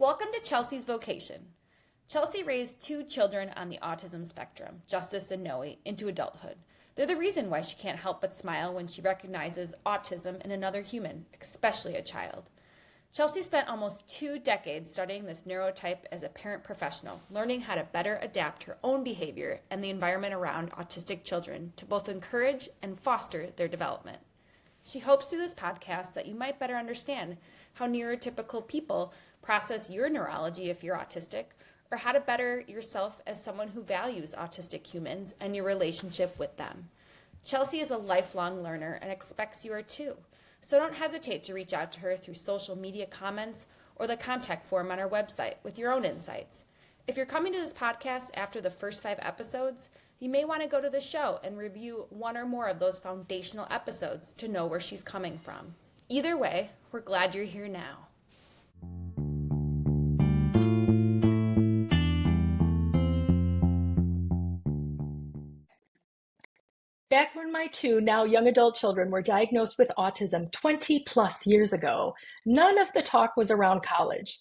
Welcome to Chelsea's Vocation. Chelsea raised two children on the autism spectrum, Justus and Noey, into adulthood. They're the reason why she can't help but smile when she recognizes autism in another human, especially a child. Chelsea spent almost 2 decades studying this neurotype as a parent professional, learning how to better adapt her own behavior and the environment around autistic children to both encourage and foster their development. She hopes through this podcast that you might better understand how neurotypical people process your neurology if you're autistic, or how to better yourself as someone who values autistic humans and your relationship with them. Chelsea is a lifelong learner and expects you are too. So don't hesitate to reach out to her through social media comments or the contact form on our website with your own insights. If you're coming to this podcast after the first 5 episodes, you may want to go to the show and review one or more of those foundational episodes to know where she's coming from. Either way, we're glad you're here now. Back when my 2 now young adult children were diagnosed with autism 20 plus years ago, none of the talk was around college.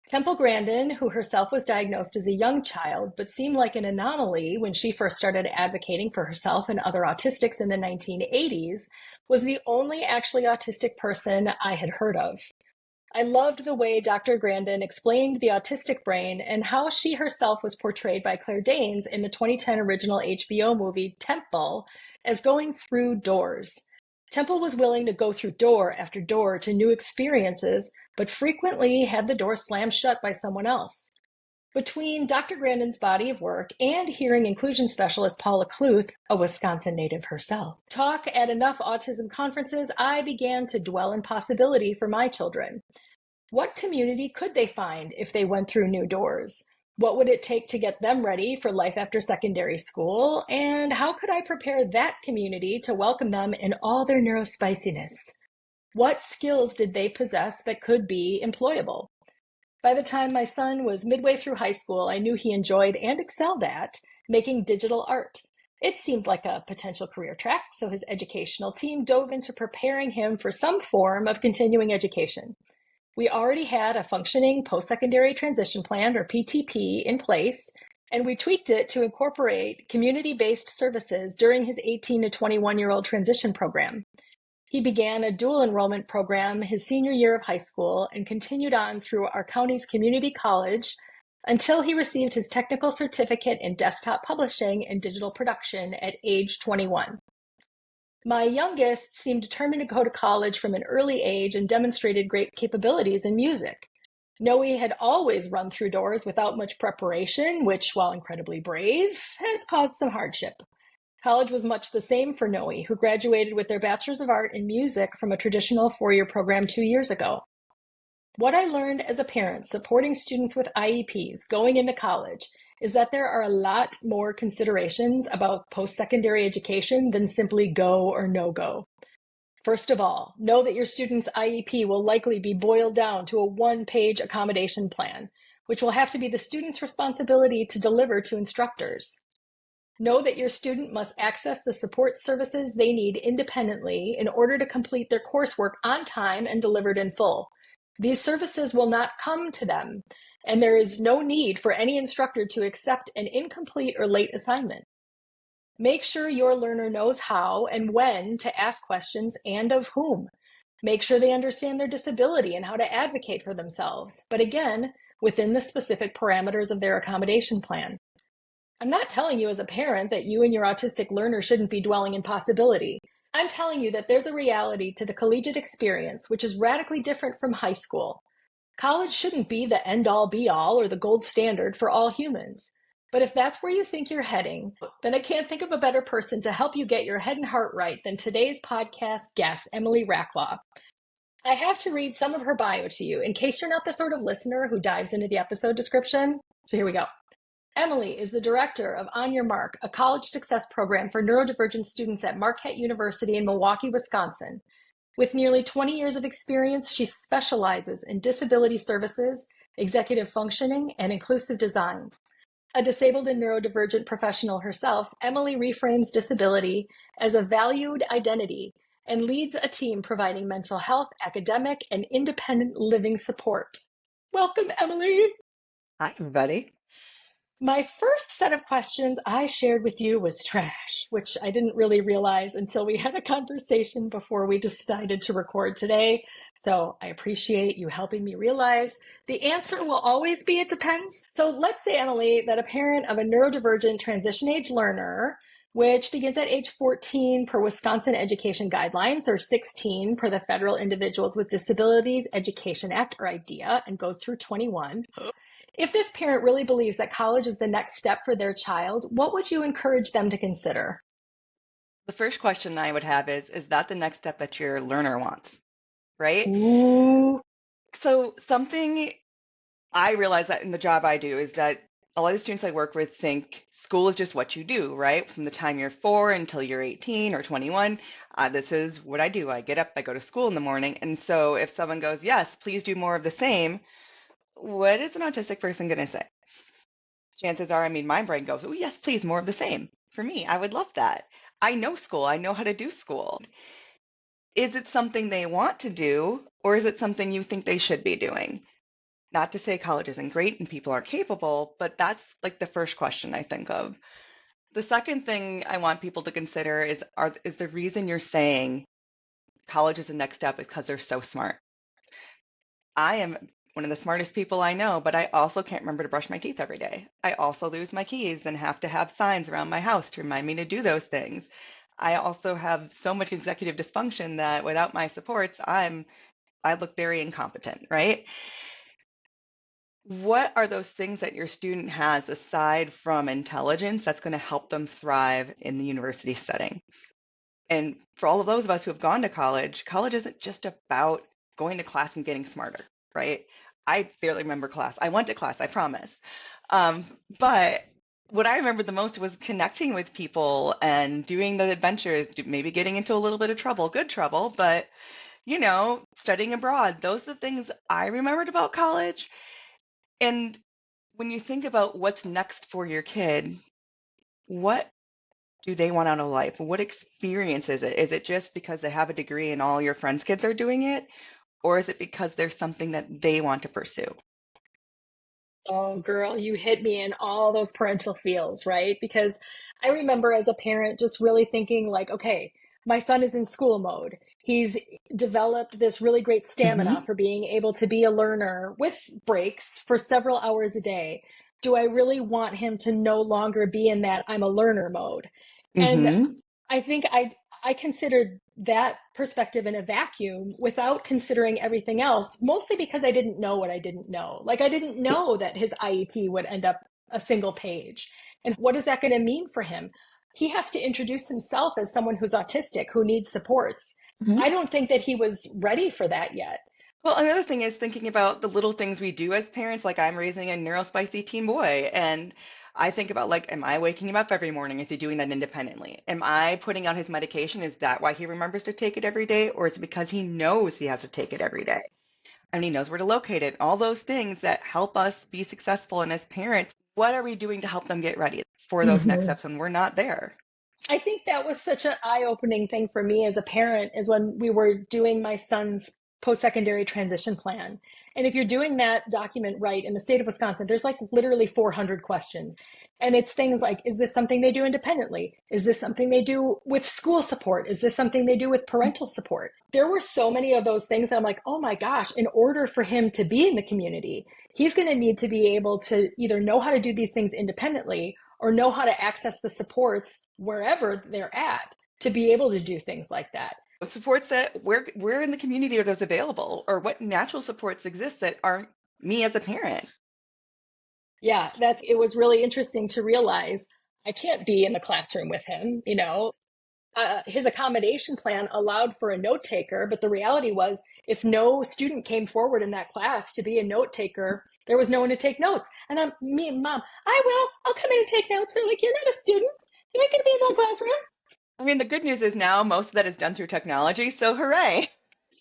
Temple Grandin, who herself was diagnosed as a young child but seemed like an anomaly when she first started advocating for herself and other autistics in the 1980s, was the only actually autistic person I had heard of. I loved the way Dr. Grandin explained the autistic brain and how she herself was portrayed by Claire Danes in the 2010 original HBO movie Temple as going through doors. Temple was willing to go through door after door to new experiences, but frequently had the door slammed shut by someone else. Between Dr. Grandin's body of work and hearing inclusion specialist Paula Kluth, a Wisconsin native herself, talk at enough autism conferences, I began to dwell in possibility for my children. What community could they find if they went through new doors? What would it take to get them ready for life after secondary school? And how could I prepare that community to welcome them in all their neurospiciness? What skills did they possess that could be employable? By the time my son was midway through high school, I knew he enjoyed and excelled at making digital art. It seemed like a potential career track, so his educational team dove into preparing him for some form of continuing education. We already had a functioning post-secondary transition plan, or PTP, in place, and we tweaked it to incorporate community-based services during his 18 to 21-year-old transition program. He began a dual enrollment program his senior year of high school and continued on through our county's community college until he received his technical certificate in desktop publishing and digital production at age 21. My youngest seemed determined to go to college from an early age and demonstrated great capabilities in music. Noe had always run through doors without much preparation, which, while incredibly brave, has caused some hardship. College was much the same for Noe, who graduated with their Bachelor's of Art in Music from a traditional 4-year program 2 years ago. What I learned as a parent supporting students with IEPs going into college is that there are a lot more considerations about post-secondary education than simply go or no go. First of all, know that your student's IEP will likely be boiled down to a 1-page accommodation plan, which will have to be the student's responsibility to deliver to instructors. Know that your student must access the support services they need independently in order to complete their coursework on time and delivered in full. These services will not come to them, and there is no need for any instructor to accept an incomplete or late assignment. Make sure your learner knows how and when to ask questions and of whom. Make sure they understand their disability and how to advocate for themselves, but again, within the specific parameters of their accommodation plan. I'm not telling you as a parent that you and your autistic learner shouldn't be dwelling in possibility. I'm telling you that there's a reality to the collegiate experience which is radically different from high school. College shouldn't be the end-all be-all or the gold standard for all humans. But if that's where you think you're heading, then I can't think of a better person to help you get your head and heart right than today's podcast guest, Emily Racklaw. I have to read some of her bio to you in case you're not the sort of listener who dives into the episode description. So here we go. Emily is the director of On Your Mark, a college success program for neurodivergent students at Marquette University in Milwaukee, Wisconsin. With nearly 20 years of experience, she specializes in disability services, executive functioning, and inclusive design. A disabled and neurodivergent professional herself, Emily reframes disability as a valued identity and leads a team providing mental health, academic, and independent living support. Welcome, Emily. Hi, everybody. My first set of questions I shared with you was trash, which I didn't really realize until we had a conversation before we decided to record today. So I appreciate you helping me realize the answer will always be it depends. So let's say, Emily, that a parent of a neurodivergent transition age learner, which begins at age 14 per Wisconsin education guidelines, or 16 per the Federal Individuals with Disabilities Education Act, or IDEA, and goes through 21. If this parent really believes that college is the next step for their child, what would you encourage them to consider? The first question I would have is that the next step that your learner wants, right? Ooh. So something I realize that in the job I do is that a lot of students I work with think school is just what you do, right? From the time you're 4 until you're 18 or 21, this is what I do. I get up, I go to school in the morning. And so if someone goes, yes, please do more of the same, what is an autistic person going to say? Chances are, I mean, my brain goes, oh, yes, please, more of the same. For me, I would love that. I know school. I know how to do school. Is it something they want to do, or is it something you think they should be doing? Not to say college isn't great and people aren't capable, but that's like the first question I think of. The second thing I want people to consider is the reason you're saying college is the next step because they're so smart. I am one of the smartest people I know, but I also can't remember to brush my teeth every day. I also lose my keys and have to have signs around my house to remind me to do those things. I also have so much executive dysfunction that without my supports, I look very incompetent, right? What are those things that your student has aside from intelligence that's going to help them thrive in the university setting? And for all of those of us who have gone to college, college isn't just about going to class and getting smarter, right? I barely remember class. I went to class, I promise. Um, but what I remember the most was connecting with people and doing the adventures, maybe getting into a little bit of trouble, good trouble, but studying abroad. Those are the things I remembered about college. And when you think about what's next for your kid, what do they want out of life? What experience is it? Is it just because they have a degree and all your friends' kids are doing it? Or is it because there's something that they want to pursue? Oh, girl, you hit me in all those parental feels, right? Because I remember as a parent just really thinking, like, okay, my son is in school mode. He's developed this really great stamina Hmm. for being able to be a learner with breaks for several hours a day. Do I really want him to no longer be in that I'm a learner mode? And Hmm. I think I considered that perspective in a vacuum without considering everything else, mostly because I didn't know what I didn't know. Like I didn't know that his IEP would end up a single page. And what is that going to mean for him? He has to introduce himself as someone who's autistic, who needs supports. I don't think that he was ready for that yet. Well, another thing is thinking about the little things we do as parents. Like I'm raising a neurospicy teen boy, and I think about like, am I waking him up every morning? Is he doing that independently? Am I putting out his medication? Is that why he remembers to take it every day? Or is it because he knows he has to take it every day? And he knows where to locate it? All those things that help us be successful. And as parents, what are we doing to help them get ready for those next Mm-hmm. steps when we're not there? I think that was such an eye-opening thing for me as a parent is when we were doing my son's post-secondary transition plan. And if you're doing that document right in the state of Wisconsin, there's like literally 400 questions. And it's things like, is this something they do independently? Is this something they do with school support? Is this something they do with parental support? There were so many of those things that I'm like, oh my gosh, in order for him to be in the community, he's going to need to be able to either know how to do these things independently or know how to access the supports wherever they're at to be able to do things like that. Supports that where in the community are those available, or what natural supports exist that aren't me as a parent? Yeah, that's it was really interesting to realize I can't be in the classroom with him, you know. His accommodation plan allowed for a note taker, but the reality was if no student came forward in that class to be a note taker, there was no one to take notes. And me and mom, I will, I'll come in and take notes. They're like, you're not a student. You ain't gonna be in that classroom. I mean, the good news is now most of that is done through technology, so hooray.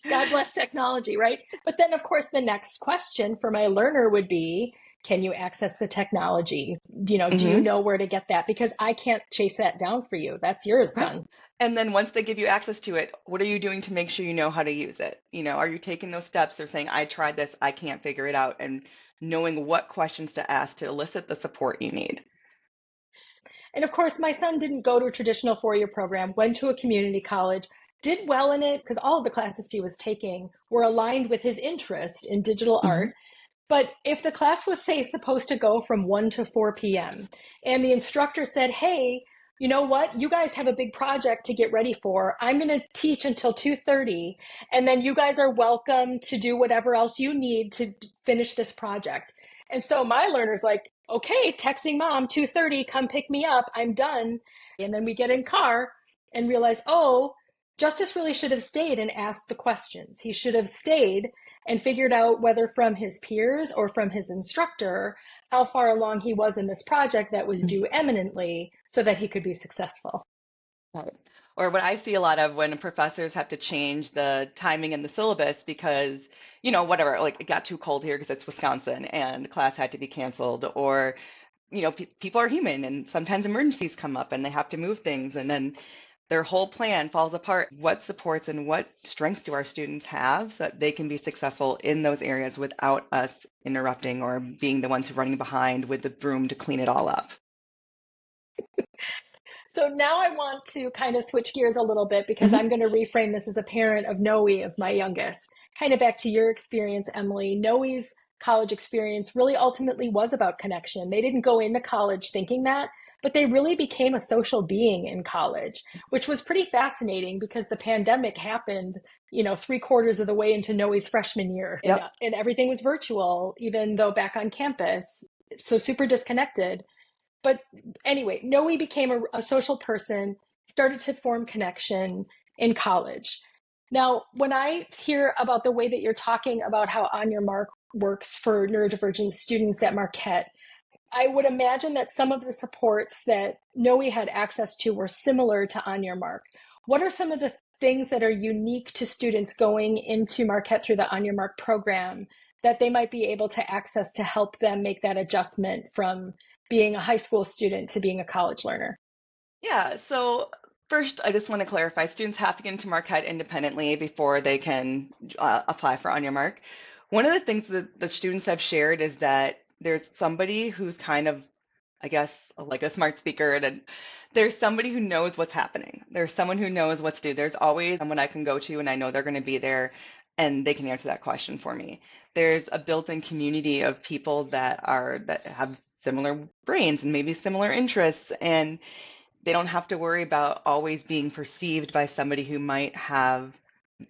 God bless technology, right? But then, of course, the next question for my learner would be, can you access the technology? You know, do you Hmm. know where to get that? Because I can't chase that down for you. That's yours, Right. son. And then once they give you access to it, what are you doing to make sure you know how to use it? Are you taking those steps of saying, I tried this, I can't figure it out, and knowing what questions to ask to elicit the support you need? And of course, my son didn't go to a traditional 4-year program, went to a community college, did well in it because all of the classes he was taking were aligned with his interest in digital Hmm. art. But if the class was, say, supposed to go from 1 to 4 p.m., and the instructor said, hey, you know what? You guys have a big project to get ready for. I'm going to teach until 2:30, and then you guys are welcome to do whatever else you need to finish this project. And so my learner's like, okay, texting mom, 2:30, come pick me up. I'm done. And then we get in car and realize, oh, Justice really should have stayed and asked the questions. He should have stayed and figured out whether from his peers or from his instructor how far along he was in this project that was due eminently so that he could be successful. Right. Or what I see a lot of when professors have to change the timing in the syllabus because, whatever, like it got too cold here because it's Wisconsin and class had to be canceled, or, people are human and sometimes emergencies come up and they have to move things and then their whole plan falls apart. What supports and what strengths do our students have so that they can be successful in those areas without us interrupting or being the ones who are running behind with the broom to clean it all up? So now I want to kind of switch gears a little bit because Hmm. I'm going to reframe this as a parent of Noe, of my youngest. Kind of back to your experience, Emily. Noe's college experience really ultimately was about connection. They didn't go into college thinking that, but they really became a social being in college, which was pretty fascinating because the pandemic happened, 3/4 of the way into Noe's freshman year. Yep. And everything was virtual, even though back on campus. So super disconnected. But anyway, Noe became a social person, started to form connection in college. Now, when I hear about the way that you're talking about how On Your Mark works for neurodivergent students at Marquette, I would imagine that some of the supports that Noe had access to were similar to On Your Mark. What are some of the things that are unique to students going into Marquette through the On Your Mark program that they might be able to access to help them make that adjustment from being a high school student to being a college learner? Yeah, so first, I just want to clarify students have to get into Marquette independently before they can apply for On Your Mark. One of the things that the students have shared is that there's somebody who's kind of, I guess, like a smart speaker, and there's somebody who knows what's happening. There's someone who knows what to do. There's always someone I can go to, and I know they're going to be there, and they can answer that question for me. There's a built-in community of people that have similar brains and maybe similar interests, and they don't have to worry about always being perceived by somebody who might have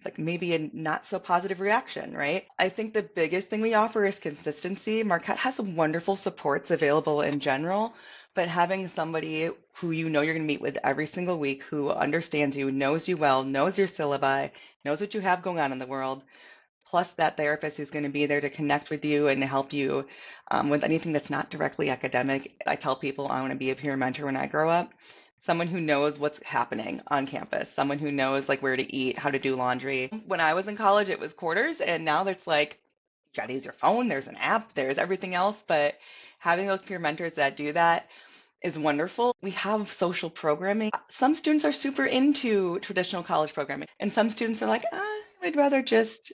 like maybe a not so positive reaction, right? I think the biggest thing we offer is consistency. Marquette has some wonderful supports available in general, but having somebody who you're going to meet with every single week, who understands you, knows you well, knows your syllabi, knows what you have going on in the world, plus that therapist who's going to be there to connect with you and help you with anything that's not directly academic. I tell people I want to be a peer mentor when I grow up. Someone who knows what's happening on campus, someone who knows like where to eat, how to do laundry. When I was in college, it was quarters, and now it's like you got to use your phone. There's an app, there's everything else, but having those peer mentors that do that is wonderful. We have social programming. Some students are super into traditional college programming, and some students are like, I'd rather just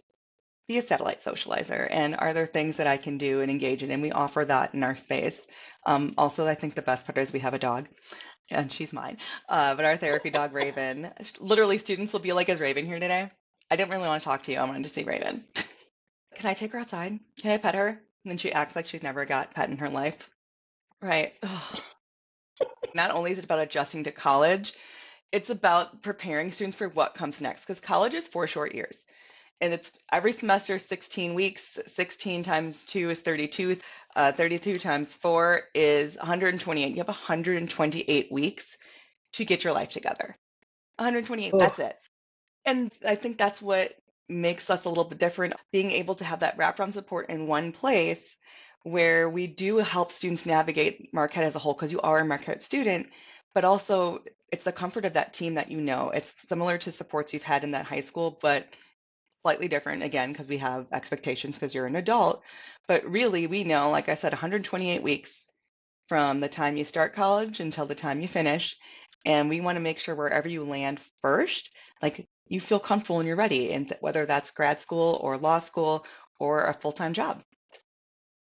be a satellite socializer, and are there things that I can do and engage in? And we offer that in our space. Also, I think the best part is we have a dog, and she's mine. But our therapy dog, Raven, literally students will be like, is Raven here today? I didn't really want to talk to you. I wanted to see Raven. Can I take her outside? Can I pet her? And then she acts like she's never got pet in her life. Right. Ugh. Not only is it about adjusting to college, it's about preparing students for what comes next, because college is 4 short years. And it's every semester 16 weeks. 16 times 2 is 32. 32 times 4 is 128. You have 128 weeks to get your life together. 128, Oh, that's it. And I think that's what makes us a little bit different, being able to have that wraparound support in one place where we do help students navigate Marquette as a whole, because you are a Marquette student, but also it's the comfort of that team that you know. It's similar to supports you've had in that high school, but slightly different again because we have expectations because you're an adult. But really, we know, like I said, 128 weeks. from the time you start college until the time you finish. And we want to make sure wherever you land first, like you feel comfortable and you're ready, and whether that's grad school or law school or a full-time job.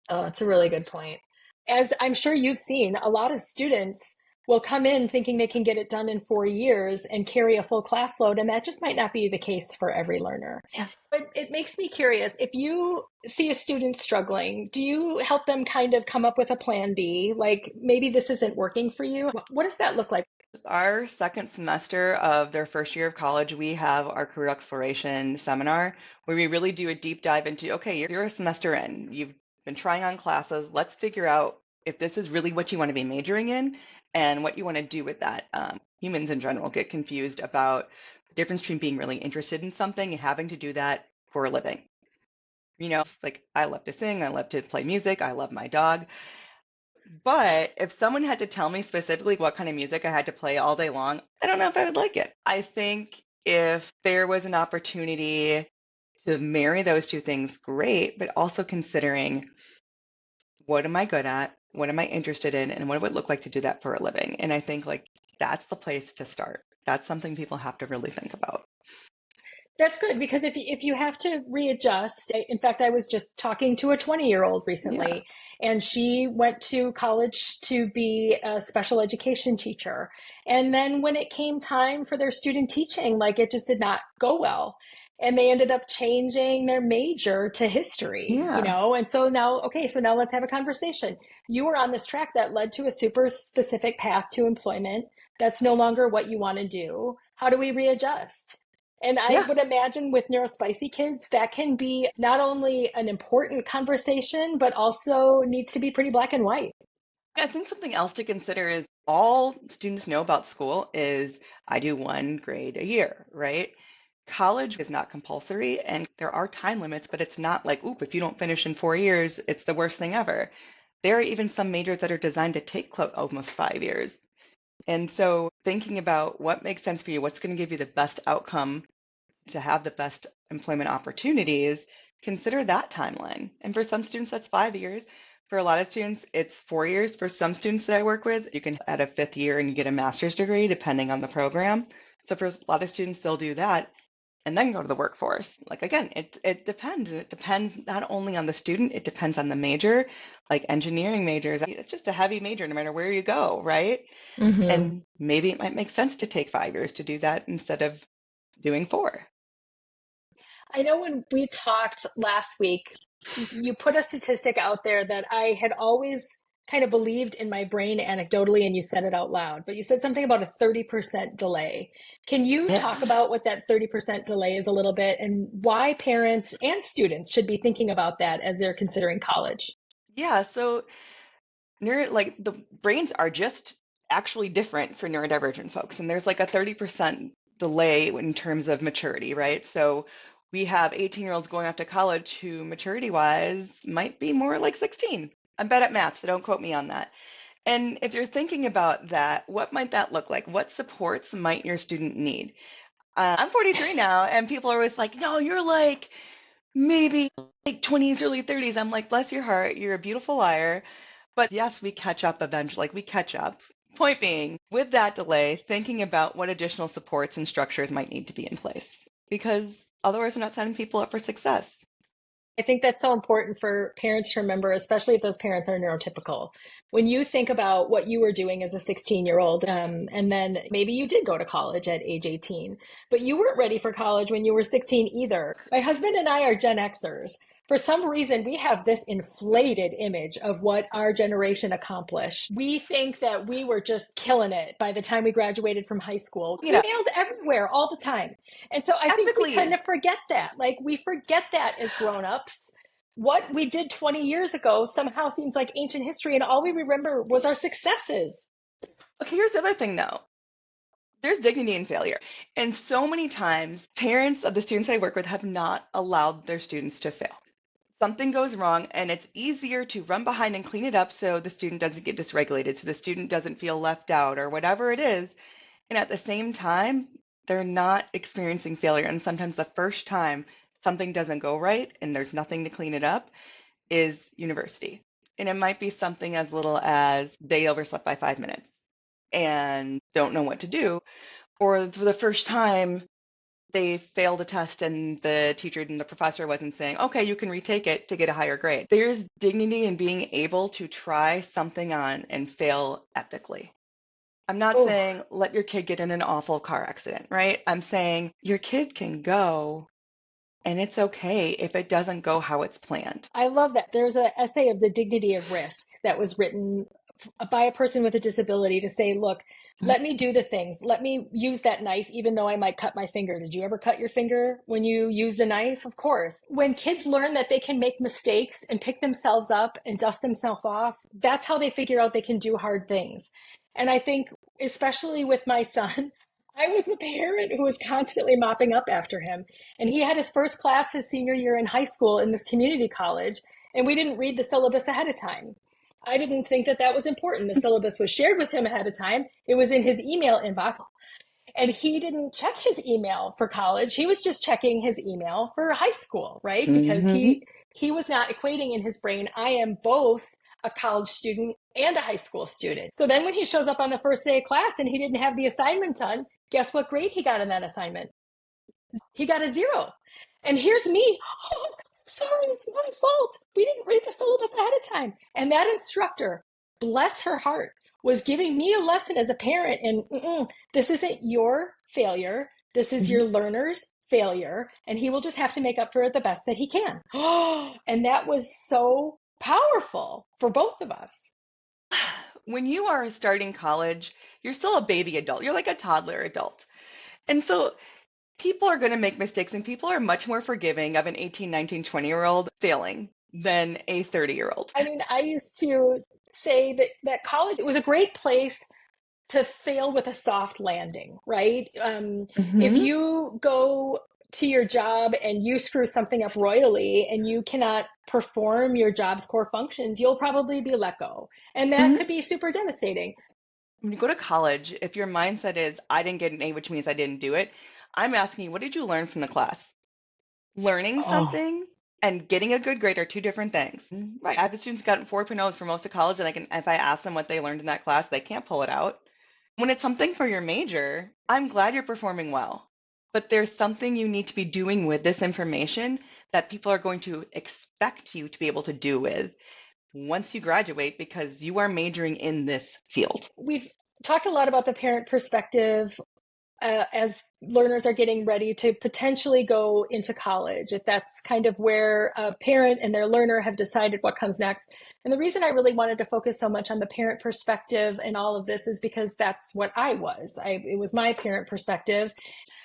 Oh, that's a really good point. As I'm sure you've seen, a lot of students will come in thinking they can get it done in 4 years and carry a full class load, and that just might not be the case for every learner. Yeah. But it makes me curious, if you see a student struggling, do you help them kind of come up with a plan B? Like maybe this isn't working for you. What does that look like? Our second semester of their first year of college, we have our career exploration seminar where we really do a deep dive into, okay, you're a semester in, you've been trying on classes, let's figure out if this is really what you want to be majoring in and what you want to do with that. Humans in general get confused about the difference between being really interested in something and having to do that for a living. You know, like I love to sing, I love to play music, I love my dog. But if someone had to tell me specifically what kind of music I had to play all day long, I don't know if I would like it. I think if there was an opportunity to marry those two things, great, but also considering what am I good at, what am I interested in, and what it would look like to do that for a living. And I think like that's the place to start. That's something people have to really think about. That's good because if you have to readjust, in fact, I was just talking to a 20-year-old Yeah. recently, and she went to college to be a special education teacher. And then when it came time for their student teaching, like it just did not go well. And they ended up changing their major to history, you Yeah. know? And so now, okay, so now let's have a conversation. You were on this track that led to a super specific path to employment. That's no longer what you want to do. How do we readjust? And I Yeah. would imagine with neurospicy kids, that can be not only an important conversation, but also needs to be pretty black and white. I think something else to consider is all students know about school is I do one grade a year, right? College is not compulsory and there are time limits, but it's not like, oop, if you don't finish in 4 years, it's the worst thing ever. There are even some majors that are designed to take almost 5 years. And so thinking about what makes sense for you, what's going to give you the best outcome to have the best employment opportunities, consider that timeline. And for some students, that's 5 years. For a lot of students, it's 4 years. For some students that I work with, you can add a fifth year and you get a master's degree depending on the program. So for a lot of students, they'll do that and then go to the workforce. Like again, it depends. And it depends not only on the student, it depends on the major. Like engineering majors, it's just a heavy major no matter where you go, right? Mm-hmm. And maybe it might make sense to take 5 years to do that instead of doing 4. I know when we talked last week, you put a statistic out there that I had always kind of believed in my brain anecdotally, and you said it out loud, but you said something about a 30% delay. Can you Yeah. talk about what that 30% delay is a little bit and why parents and students should be thinking about that as they're considering college? Yeah, so like the brains are just actually different for neurodivergent folks. And there's like a 30% delay in terms of maturity, right? So we have 18-year-olds going off to college who maturity wise might be more like 16. I'm bad at math, so don't quote me on that. And if you're thinking about that, what might that look like? What supports might your student need? I'm 43 now, and people are always like, no, you're like maybe like 20s, early 30s. I'm like, bless your heart, you're a beautiful liar. But yes, we catch up eventually. Like we catch up. Point being, with that delay, thinking about what additional supports and structures might need to be in place because otherwise we're not setting people up for success. I think that's so important for parents to remember, especially if those parents are neurotypical. When you think about what you were doing as a 16-year-old, and then maybe you did go to college at age 18, but you weren't ready for college when you were 16 either. My husband and I are Gen Xers. For some reason, we have this inflated image of what our generation accomplished. We think that we were just killing it by the time we graduated from high school. You We know, nailed everywhere all the time. And so I think we tend ethically, to forget that. Like we forget that as grown-ups. What we did 20 years ago somehow seems like ancient history, and all we remember was our successes. okay, here's the other thing though. There's dignity in failure. And so many times, parents of the students I work with have not allowed their students to fail. Something goes wrong, and it's easier to run behind and clean it up so the student doesn't get dysregulated, so the student doesn't feel left out, or whatever it is. And at the same time, they're not experiencing failure. And sometimes the first time something doesn't go right and there's nothing to clean it up is university. And it might be something as little as they overslept by 5 minutes and don't know what to do. Or for the first time, they failed a test and the teacher and the professor wasn't saying, okay, you can retake it to get a higher grade. There's dignity in being able to try something on and fail epically. I'm not Oh, saying let your kid get in an awful car accident, right? I'm saying your kid can go and it's okay if it doesn't go how it's planned. I love that. There's an essay of the dignity of risk that was written by a person with a disability to say, look, let me do the things. Let me use that knife, even though I might cut my finger. Did you ever cut your finger when you used a knife? Of course. When kids learn that they can make mistakes and pick themselves up and dust themselves off, that's how they figure out they can do hard things. And I think, especially with my son, I was the parent who was constantly mopping up after him. And he had his first class his senior year in high school in this community college, and we didn't read the syllabus ahead of time. I didn't think that that was important. The syllabus was shared with him ahead of time. It was in his email inbox. And he didn't check his email for college. He was just checking his email for high school, right? Because Mm-hmm. he was not equating in his brain, I am both a college student and a high school student. So then when he shows up on the first day of class and he didn't have the assignment done, guess what grade he got in that assignment? He got a 0. And here's me, oh, sorry, it's my fault. We didn't read the syllabus ahead of time. And that instructor, bless her heart, was giving me a lesson as a parent. And this isn't your failure. This is Mm-hmm. your learner's failure. And he will just have to make up for it the best that he can. And that was so powerful for both of us. When you are starting college, you're still a baby adult. You're like a toddler adult. And so people are going to make mistakes and people are much more forgiving of an 18, 19, 20-year-old failing than a 30-year-old. I mean, I used to say that college, it was a great place to fail with a soft landing, right? If Mm-hmm. you go to your job and you screw something up royally and you cannot perform your job's core functions, you'll probably be let go. And that Mm-hmm. could be super devastating. When you go to college, if your mindset is, I didn't get an A, which means I didn't do it, I'm asking you, what did you learn from the class? Learning Oh, something and getting a good grade are two different things. Right. I have students gotten 4.0s for most of college, and if I ask them what they learned in that class, they can't pull it out. When it's something for your major, I'm glad you're performing well. But there's something you need to be doing with this information that people are going to expect you to be able to do with once you graduate because you are majoring in this field. we've talked a lot about the parent perspective as learners are getting ready to potentially go into college, if that's kind of where a parent and their learner have decided what comes next. And the reason I really wanted to focus so much on the parent perspective in all of this is because that's what I was. It was my parent perspective.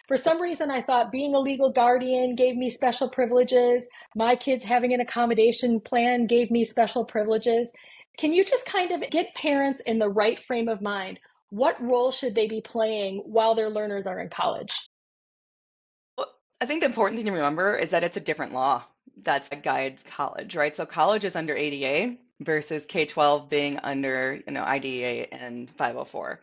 For some reason, I thought being a legal guardian gave me special privileges. My kids having an accommodation plan gave me special privileges. Can you just kind of get parents in the right frame of mind? What role should they be playing while their learners are in college? Well, I think the important thing to remember is that it's a different law that guides college, right? So college is under ADA versus K-12 being under, IDEA and 504.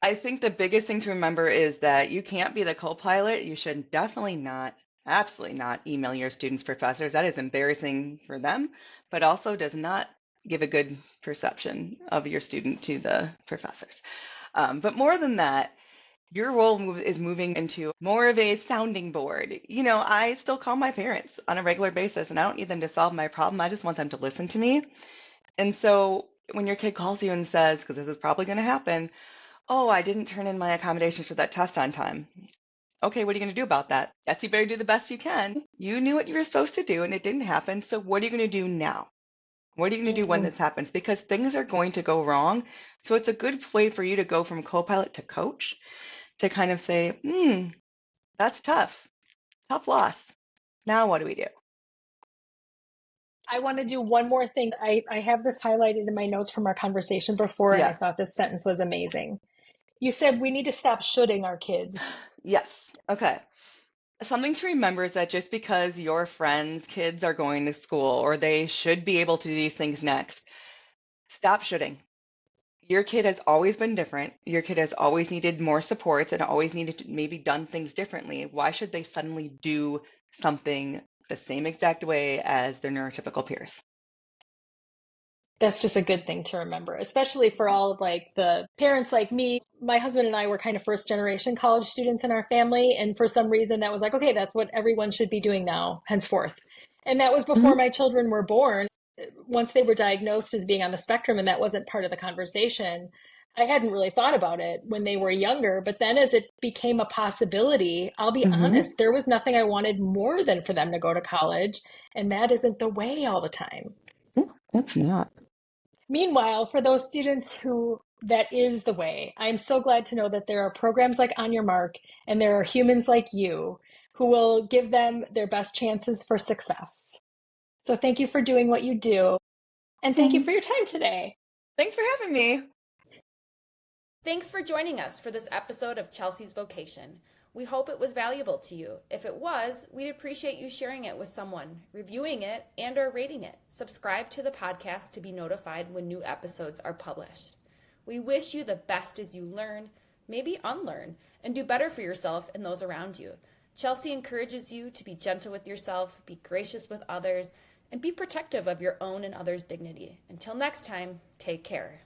I think the biggest thing to remember is that you can't be the co-pilot. You should definitely not, absolutely not email your students' professors. That is embarrassing for them, but also does not give a good perception of your student to the professors. But more than that, your role is moving into more of a sounding board. I still call my parents on a regular basis, and I don't need them to solve my problem. I just want them to listen to me. And so when your kid calls you and says, because this is probably going to happen, oh, I didn't turn in my accommodations for that test on time. Okay, what are you going to do about that? Yes, you better do the best you can. You knew what you were supposed to do and it didn't happen. So what are you going to do now? What are you going to do when Mm, this happens? Because things are going to go wrong. So it's a good way for you to go from co-pilot to coach to kind of say, that's tough. Tough loss. Now what do we do? I want to do one more thing. I have this highlighted in my notes from our conversation before, and I Yeah. thought this sentence was amazing. You said we need to stop shoulding our kids. Yes. Okay. Something to remember is that just because your friends' kids are going to school or they should be able to do these things next, stop shoulding. Your kid has always been different. Your kid has always needed more supports and always needed to maybe done things differently. Why should they suddenly do something the same exact way as their neurotypical peers? That's just a good thing to remember, especially for all of like the parents like me. My husband and I were kind of first generation college students in our family. And for some reason that was like, okay, that's what everyone should be doing now, henceforth. And that was before Mhm. my children were born. Once they were diagnosed as being on the spectrum, and that wasn't part of the conversation, I hadn't really thought about it when they were younger. But then as it became a possibility, I'll be Mhm. honest, there was nothing I wanted more than for them to go to college. And that isn't the way all the time. It's not. Meanwhile, for those students who that is the way, I'm so glad to know that there are programs like On Your Mark and there are humans like you who will give them their best chances for success. So thank you for doing what you do, and thank you Mhm. for your time today. Thanks for having me. Thanks for joining us for this episode of Chelsea's Vocation. We hope it was valuable to you. If it was, we'd appreciate you sharing it with someone, reviewing it, and/or rating it. Subscribe to the podcast to be notified when new episodes are published. We wish you the best as you learn, maybe unlearn, and do better for yourself and those around you. Chelsea encourages you to be gentle with yourself, be gracious with others, and be protective of your own and others' dignity. Until next time, take care.